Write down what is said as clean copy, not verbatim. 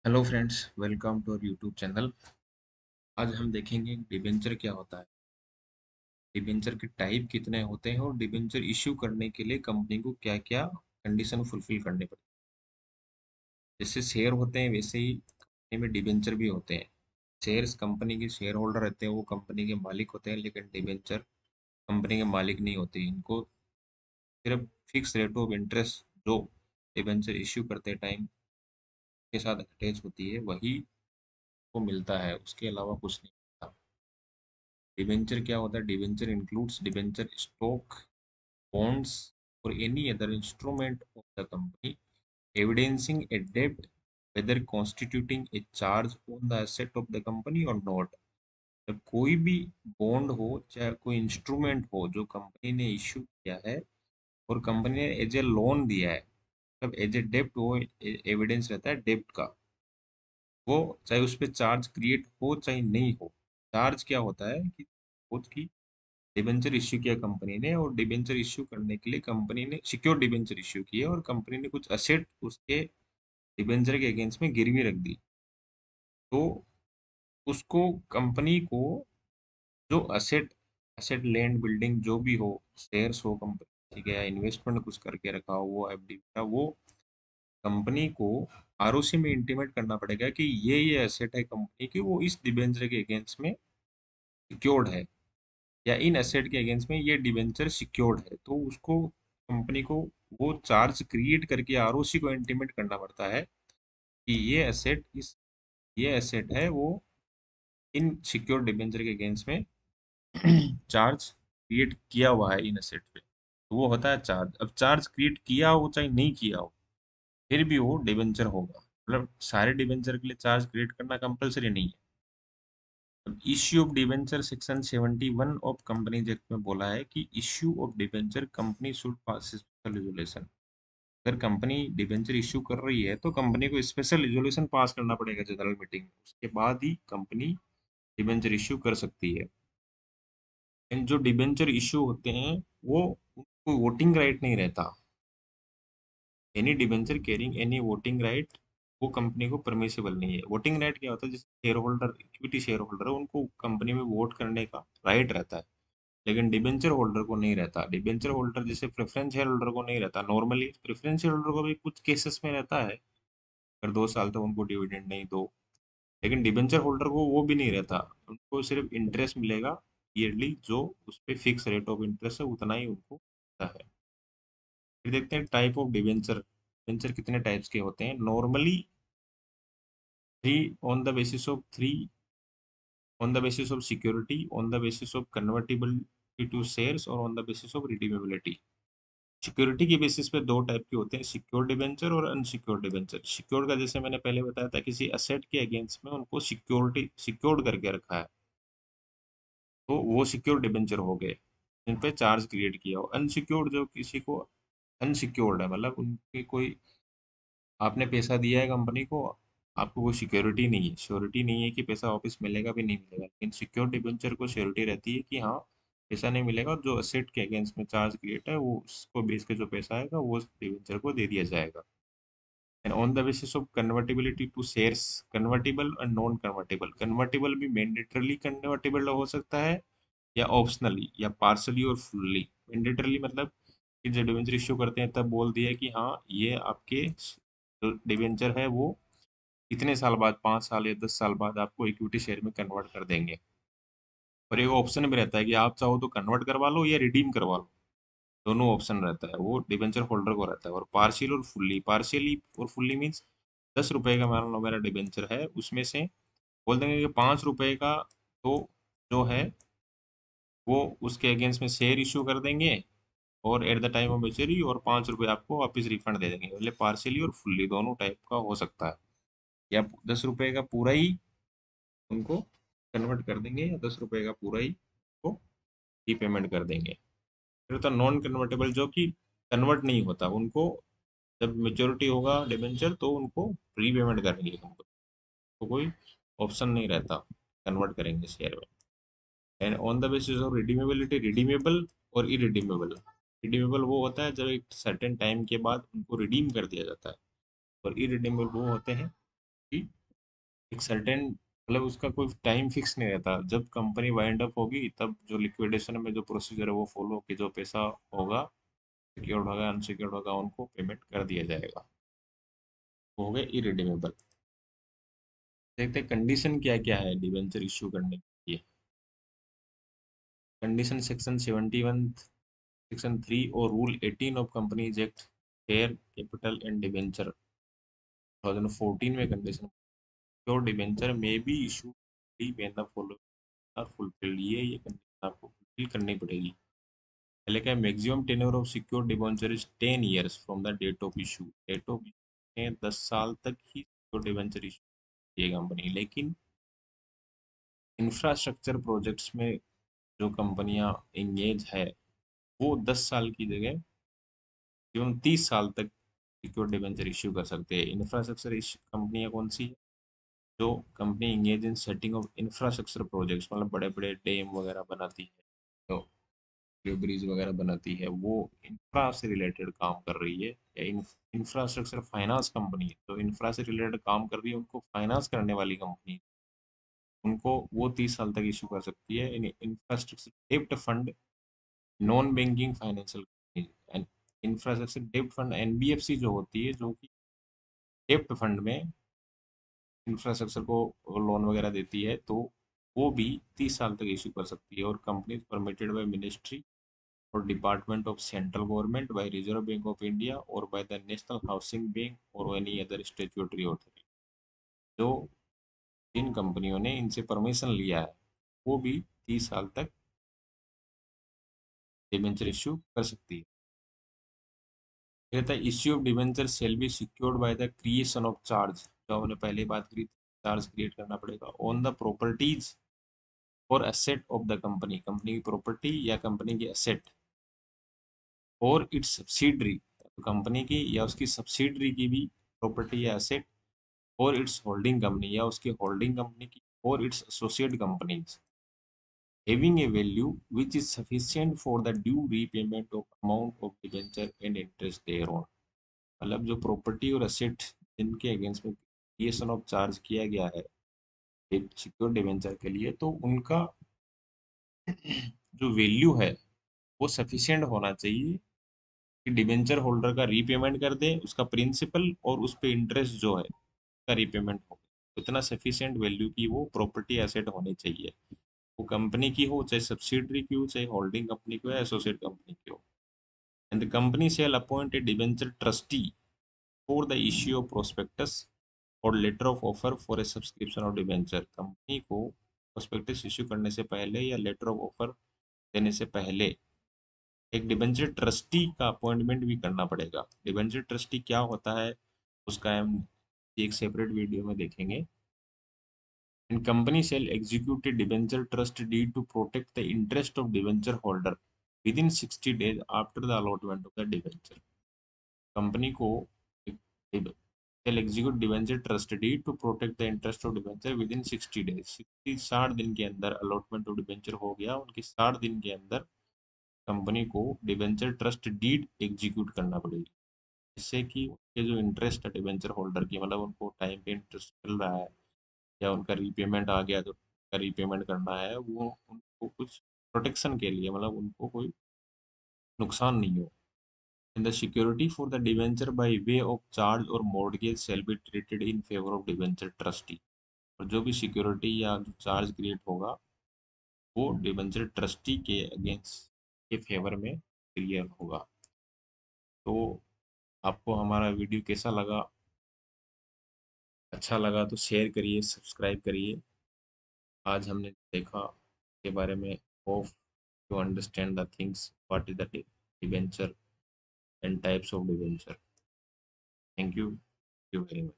Hello friends, welcome to our YouTube channel. आज हम देखेंगे डिबेंचर क्या होता है, डिबेंचर के टाइप कितने होते हैं और डिबेंचर इश्यू करने के लिए कंपनी को क्या क्या कंडीशन फुलफिल करने पड़ते हैं। जैसे शेयर होते हैं वैसे ही कंपनी में डिबेंचर भी होते हैं। शेयर्स कंपनी के शेयर होल्डर रहते हैं, वो कंपनी के मालिक होते हैं, लेकिन डिबेंचर कंपनी के मालिक नहीं होते। इनको सिर्फ फिक्स रेट ऑफ इंटरेस्ट जो डिबेंचर इश्यू करते टाइम के साथ अटैच होती है वही को मिलता है, उसके अलावा कुछ नहीं मिलता। डिबेंचर क्या होता है? Debenture includes debenture stock, bonds, or any other instrument of the company evidencing a debt, whether constituting a charge on the asset of the company or not। तो कोई भी बॉन्ड हो चाहे कोई इंस्ट्रूमेंट हो जो कंपनी ने इश्यू किया है और कंपनी ने एज ए लोन दिया है, मतलब एज ए डेप्ट, वो एविडेंस रहता है डेप्ट का। वो चाहे उस पर चार्ज क्रिएट हो चाहे नहीं हो। चार्ज क्या होता है कि खुद की डिबेंचर इश्यू किया कंपनी ने, और डिबेंचर इश्यू करने के लिए कंपनी ने सिक्योर डिबेंचर इश्यू किया और कंपनी ने कुछ असेट उसके डिबेंचर के अगेंस्ट में गिरवी रख दी। तो उसको कंपनी को जो असेट असेट लैंड बिल्डिंग जो भी हो, शेयर्स हो कंपनी, ठीक है, या इन्वेस्टमेंट कुछ करके रखा हो, वो एफडी का, वो कंपनी को आरओसी में इंटीमेट करना पड़ेगा कि ये असेट है कंपनी की, वो इस डिबेंचर के अगेंस्ट में सिक्योर्ड है, या इन एसेट के अगेंस्ट में ये डिबेंचर सिक्योर्ड है। तो उसको कंपनी को वो चार्ज क्रिएट करके आरओसी को इंटीमेट करना पड़ता है कि ये एसेट है वो इन सिक्योर डिबेंचर के अगेंस्ट में चार्ज क्रिएट किया हुआ है इन एसेट पे, तो वो होता है चार्ज। अब चार्ज क्रिएट किया हो चाहे नहीं किया हो, फिर भी वो डिबेंचर होगा। मतलब सारे डिबेंचर के लिए चार्ज क्रिएट करना कंपलसरी नहीं है। Issue of debenture section 71 of companies act में बोला है कि issue of debenture company should pass special resolution. अगर कंपनी डिबेंचर इश्यू कर रही है तो कंपनी को स्पेशल रेजोल्यूशन पास करना पड़ेगा जनरल मीटिंग में, उसके बाद ही कंपनी डिबेंचर इश्यू कर सकती है। एंड जो डिबेंचर इश्यू होते हैं वो कोई वोटिंग राइट नहीं रहता। Any debenture carrying any voting right, वो कंपनी को परमिसिबल नहीं है। वोटिंग राइट क्या होता है? जैसे share holder, equity share holder है, उनको कंपनी में वोट करने का राइट रहता है, लेकिन डिबेंचर होल्डर को नहीं रहता। डिबेंचर होल्डर जैसे प्रेफरेंस शेयर होल्डर को नहीं रहता। नॉर्मली प्रेफरेंस शेयर होल्डर को भी कुछ केसेस में रहता है, अगर 2 साल तक उनको डिविडेंड नहीं दो, लेकिन डिबेंचर होल्डर को वो भी नहीं रहता। उनको सिर्फ इंटरेस्ट मिलेगा ईयरली, जो उस पर फिक्स रेट ऑफ इंटरेस्ट है उतना ही उनको मिलता है। फिर देखते हैं टाइप ऑफ डिबेंचर। डिबेंचर कितने टाइप्स के होते हैं? Normally three, on the basis of three, on the basis of security, on the basis of convertibility to shares, और on the basis of redeemability. Security के बेसिस पे दो type के होते हैं, सिक्योर डिबेंचर और अनसिक्योर्ड डिबेंचर। सिक्योर्ड का जैसे मैंने पहले बताया था, किसी असेट के अगेंस्ट में उनको सिक्योरिटी सिक्योर्ड करके रखा है, तो वो सिक्योर डिबेंचर हो गए जिन पे चार्ज क्रिएट किया हो। अनसिक्योर्ड जो किसी को अनसिक्योर्ड है, मतलब उनके कोई, आपने पैसा दिया है कंपनी को, आपको कोई सिक्योरिटी नहीं है, श्योरिटी नहीं है कि पैसा वापस मिलेगा भी नहीं मिलेगा, लेकिन सिक्योर डिबेंचर को श्योरिटी रहती है कि हाँ पैसा नहीं मिलेगा, जो असेट के अगेंस्ट में चार्ज क्रिएट है वो उसको बेच के जो पैसा आएगा वो डिबेंचर को दे दिया जाएगा। And on the basis of convertibility to shares, convertible और नॉन कन्वर्टेबल। कन्वर्टेबल भी मैंडेटरली कन्वर्टेबल हो सकता है, या ऑप्शनली, या पार्सली और फुल्ली। मैंडेटरली मतलब कि जब डिबेंचर इश्यू करते हैं तब बोल दिया कि हाँ ये आपके जो डिबेंचर है वो इतने साल बाद, 5 साल या 10 साल बाद आपको इक्विटी शेयर में कन्वर्ट कर देंगे। और एक ऑप्शन भी रहता है कि आप चाहो तो कन्वर्ट करवा लो या रिडीम करवा लो, दोनों ऑप्शन रहता है, वो डिबेंचर होल्डर को रहता है। और पार्शियल और फुल्ली, पार्शियली और फुल्ली मीन्स 10 रुपए का मान लो मेरा डिबेंचर है, उसमें से बोल देंगे कि 5 रुपए का तो जो है वो उसके अगेंस्ट में शेयर इशू कर देंगे, और at the time of maturity, और 5 रुपए आपको वापस रिफंड दे देंगे। मतलब पार्शियली और फुल्ली दोनों टाइप का हो सकता है, या 10 रुपए का पूरा ही उनको कन्वर्ट कर देंगे, या 10 रुपए का पूरा ही उनको रीपेमेंट कर देंगे। फिर होता नॉन कन्वर्टेबल, जो कि कन्वर्ट नहीं होता, उनको जब मेच्योरिटी होगा डिबेंचर तो उनको रीपेमेंट करेंगे कंपनी, तो कोई ऑप्शन नहीं रहता, कन्वर्ट करेंगे शेयर में। And on the basis of redeemability, redeemable और इरिडीमेबल। रिडीमेबल वो होता है जब एक सर्टेन टाइम के बाद उनको रिडीम कर दिया जाता है, और इरिडीमेबल वो होते हैं कि एक सर्टेन मतलब उसका कोई टाइम फिक्स नहीं रहता, जब कंपनी वाइंड अप होगी तब जो लिक्विडेशन में जो प्रोसीजर है वो फॉलो, कि जो पैसा होगा, सिक्योर्ड होगा अनसिक्योर्ड होगा, उनको पेमेंट कर दिया जाएगा। वो हो गए इरिडीमेबल। देखते हैं कंडीशन क्या क्या है डिबेंचर इश्यू करने के लिए। कंडीशन सेक्शन 71, सेक्शन 3 और rule 18 of companies act, share capital and debenture 2014 में कंडीशन, योर डिबेंचर में be issue when the following are fulfilled. ये कंडीशन आपको फुलफिल करनी पड़ेगी। पहले क्या, maximum tenure of secure debenture is 10 years from the date of issue. Date of issue में 10 साल तक ही सिक्योर डिबेंचर इशू किए कंपनी, लेकिन इंफ्रास्ट्रक्चर प्रोजेक्ट्स में जो कंपनियां एंगेज है वो 10 साल की जगह एवं 30 साल तक सिक्योर डिबेंचर इश्यू कर सकते हैं। इंफ्रास्ट्रक्चर कंपनियां कौन सी है? जो company engage in setting of infrastructure projects, मतलब बड़े बड़े डैम वगैरह बनाती है, तो ब्रिज वगैरह बनाती है, वो इंफ्रा से रिलेटेड काम कर रही है। या इंफ्रास्ट्रक्चर फाइनेंस कंपनी, तो इंफ्रा से रिलेटेड काम कर रही है, उनको फाइनेंस करने वाली कंपनी, उनको वो 30 साल तक इशू कर सकती है। इंफ्रास्ट्रक्चर डेप्ट fund, non banking financial company, infrastructure डेप्ट फंड एनबीएफसी जो होती है, जो कि डेप्ट फंड में इंफ्रास्ट्रक्चर को लोन वगैरह देती है, तो वो भी 30 साल तक इशू कर सकती है। और कंपनी परमिटेड बाय मिनिस्ट्री और department of central government, by reserve bank of India और by the national housing bank और एनी अदर स्टेट्यूटरी अथॉरिटी। जो जिन कंपनियों ने इनसे परमिशन लिया है वो भी 30 साल तक डिबेंचर इश्यू कर सकती है। कहता है issue of debenture shall be secured by the creation of charge, जो हमने पहले बात करी, चार्ज क्रिएट करना पड़ेगा ऑन द प्रॉपर्टीज और asset of the company, company की प्रॉपर्टी या कंपनी की एसेट, और इट्स सब्सिडरी, कंपनी की या उसकी सब्सिडरी की भी प्रॉपर्टी या एसेट, और इट्स होल्डिंग कंपनी या उसकी होल्डिंग कंपनी की, और it's associate companies, having a value which is sufficient for the due repayment of amount of debenture and interest thereon। मतलब जो प्रॉपर्टी और एसेट जिनके अगेंस्ट में क्रिएशन ऑफ चार्ज किया गया है सिक्योर डिवेंचर के लिए, तो उनका जो वैल्यू है वो सफिशिएंट होना चाहिए कि डिवेंचर होल्डर का रीपेमेंट कर दे, उसका प्रिंसिपल और उस पे इंटरेस्ट जो है उसका रीपेमेंट हो, उतना सफिशिएंट वैल्यू की वो प्रॉपर्टी एसेट होनी चाहिए। वो कंपनी की हो, चाहे सब्सिडरी की हो, चाहे होल्डिंग कंपनी की हो या एसोसिएट कंपनी की हो। And the company shall appoint a debenture trustee for the issue of prospectus और letter of offer for a subscription of debenture. Company को प्रोस्पेक्टस इश्यू करने से पहले या लेटर ऑफ ऑफर देने से पहले एक डिबेंचर ट्रस्टी का अपॉइंटमेंट भी करना पड़ेगा। डिबेंचर ट्रस्टी क्या होता है उसका हम एक सेपरेट वीडियो में देखेंगे। In company shall execute a debenture trust deed to protect the interest of debenture holder within 60 days after the allotment of the debenture. Company को shall execute debenture trust deed to protect the interest of debenture within 60 days, 60 दिन के अंदर allotment of debenture हो गया, उनके 60 दिन के अंदर कंपनी को डिबेंचर ट्रस्ट डीड एग्जीक्यूट करना पड़ेगी, जिससे कि उनके जो इंटरेस्ट है डिबेंचर होल्डर की, मतलब उनको टाइम पे इंटरेस्ट मिल रहा है या उनका रीपेमेंट आ गया तो उनका रीपेमेंट करना है, वो उनको कुछ प्रोटेक्शन के लिए, मतलब उनको कोई नुकसान नहीं हो। In the security for the debenture by way of charge और mortgage shall be treated in favour of debenture trustee. और जो भी सिक्योरिटी या जो चार्ज क्रिएट होगा वो डिवेंचर ट्रस्टी के अगेंस्ट के फेवर में क्लियर होगा। तो आपको हमारा वीडियो कैसा लगा? अच्छा लगा तो शेयर करिए, सब्सक्राइब करिए। आज हमने देखा के बारे में, hope to understand the things, what is the debenture and types of debenture. Thank you very much.